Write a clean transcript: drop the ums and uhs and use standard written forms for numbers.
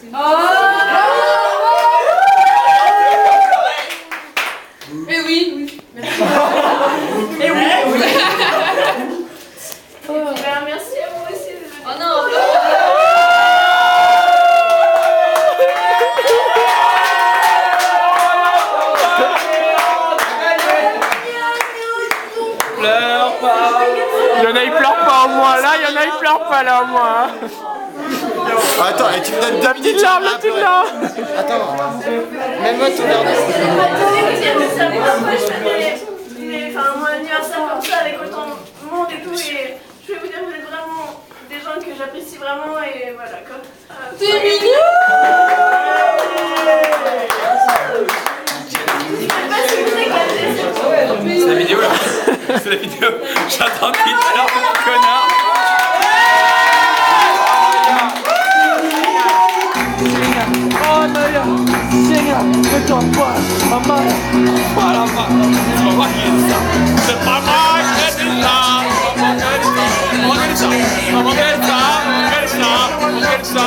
Et oui, oui. Merci. Et oui, oui. Merci à vous aussi. Oh non. Pleure pas. Il y en a, ils pleurent pas au moins. Là, il y en a, ils pleurent pas là au moins. Attends, et tu me donnes La petite larme, la petite larme. Attends, même moi ton verre de Enfin, mon anniversaire comme ça avec autant de monde et tout, et je vais vous dire, vous êtes vraiment des gens que j'apprécie vraiment, et voilà quoi. C'est mignon. C'est la vidéo là. C'est la vidéo. J'attends qu'il alors connard. Oh Noël, Seigneur, fais-toi pas, maman, pas la main, c'est pas moi qui ai dit ça, c'est pas moi qui ai dit ça, maman qui a dit ça, maman qui a dit ça, maman qui a dit ça, maman qui a dit ça, maman qui a dit ça.